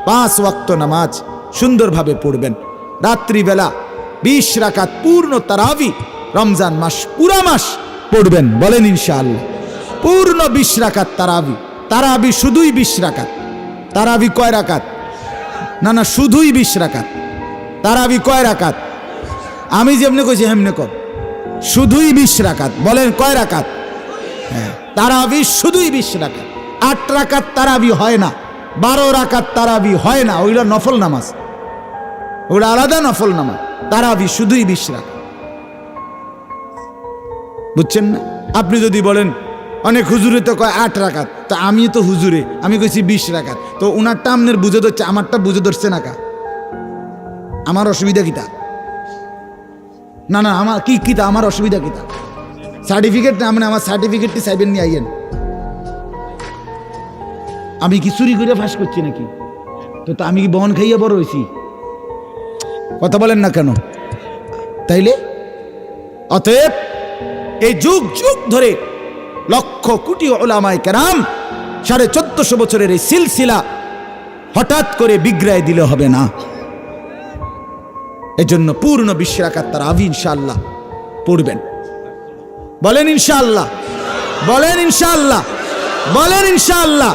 5 ওয়াক্ত নামাজ সুন্দরভাবে পড়বেন। রাত্রিবেলা 20 রাকাত পূর্ণ তারাবি রমজান মাস পুরা মাস পড়বেন। বলেন ইনশাআল্লাহ। পূর্ণ 20 রাকাত তারাবি। তারাবি শুধুই 20 রাকাত। তারাবি কয় রাকাত? না শুধুই 20 রাকাত। তারাবি কয় রাকাত? আমি যেমনি কইছি হেমনে কর। শুধুই 20 রাকাত। বলেন কয় রাকাত? হ্যাঁ, তারাবি শুধুই 20 রাকাত। 8 রাকাত তারাবি হয় না, 12 রাকাত তারাবি হয় না, ওইটা নফল নামাজ, ওটা আলাদা নফল নামাজ। তারাবি শুধুই 20 রাকাত। বুঝছেন না? আপনি যদি বলেন অনেক হুজুরে তো কয় 8 রাকাত, তো আমি তো হুজুরে, আমি কইছি 20 রাকাত, তো ওনারটা আপনার বুঝে ধরছে, আমারটা বুঝে ধরছে না কা? আমার অসুবিধা কিতা? না আমার কি কিতা, আমার অসুবিধা কিতা? সার্টিফিকেট না, মানে আমার সার্টিফিকেটটি চাইবেন নিয়ে আইয়েন। আমি কি চুরি করে ফাঁস করছি নাকি? তো আমি কি বহন খাইয়ে বড় হয়েছি? কথা বলেন না কেন? তাইলে অতএব এই যুগ যুগ ধরে লক্ষ কোটি উলামায়ে কেরাম 1450 বছরের এই সিলসিলা হঠাৎ করে বিগড়ায় দিলে হবে না। এজন্য পূর্ণ 20 রাকাত তারাবি ইনশাআল্লাহ পড়বেন। বলেন ইনশাআল্লাহ, বলেন ইনশাআল্লাহ, বলেন ইনশাআল্লাহ।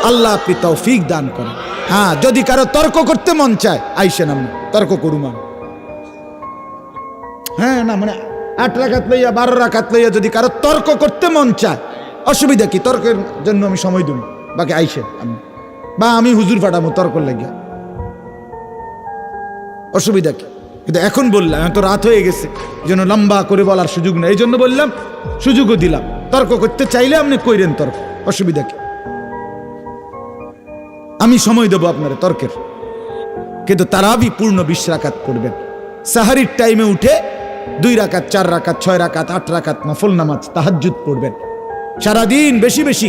আল্লাহ আপনি তৌফিক দান করেন। হ্যাঁ, যদি কারো তর্ক করতে মন চায় আইসেন, আমরা তর্ক করুম। হ্যাঁ, না মানে 8 রাকাত লইয়া 12 রাকাত লইয়া যদি কারো তর্ক করতে মন চায়, অসুবিধা কি? তর্কের জন্য আমি সময় দেব, বাকি আইসেন আমি, বা আমি হুজুর পাঠাবো তর্ক লাগিয়া, অসুবিধা কি? কিন্তু এখন বললাম, এত রাত হয়ে গেছে, এই জন্য লম্বা করে বলার সুযোগ নেই, এই জন্য বললাম, সুযোগও দিলাম। তর্ক করতে চাইলে আপনি কইরেন তর্ক, অসুবিধা কি? আমি সময় দেবো আপনার তর্কের। কিন্তু তারাবি পূর্ণ 20 রাকাত পড়বেন। সাহারির টাইমে উঠে 2 রাকাত, 4 রাকাত, 6 রাকাত, 8 রাকাত নফল নামাজ তাহাজ্জুদ পড়বেন। সারাদিন বেশি বেশি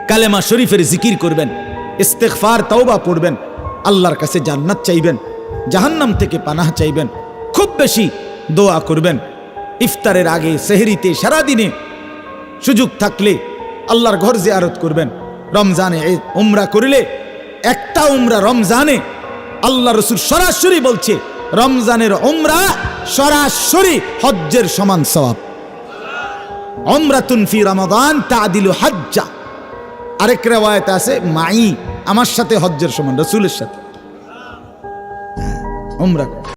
কালেমা শরীফের জিকির করবেন, ইস্তেগফার তওবা পড়বেন, আল্লাহর কাছে জান্নাত চাইবেন, জাহান্নাম থেকে পানাহ চাইবেন, খুব বেশি দোয়া করবেন। ইফতারের আগে, সেহরিতে, সারাদিনে সুযোগ থাকলে আল্লাহর ঘর জিয়ারত করবেন। রমজানে উমরা করলে, একটা উমরা রমজানে, আল্লাহ রাসূল সরাসরি বলছে রমজানের উমরা সরাসরি হজ্জের সমান সওয়াব। উমরাতুন ফি রমাদান তাদিলু হজ্জা। আরেক riwayat আছে মাই, আমার সাথে হজ্জের সমান, রাসূলের সাথে উমরা।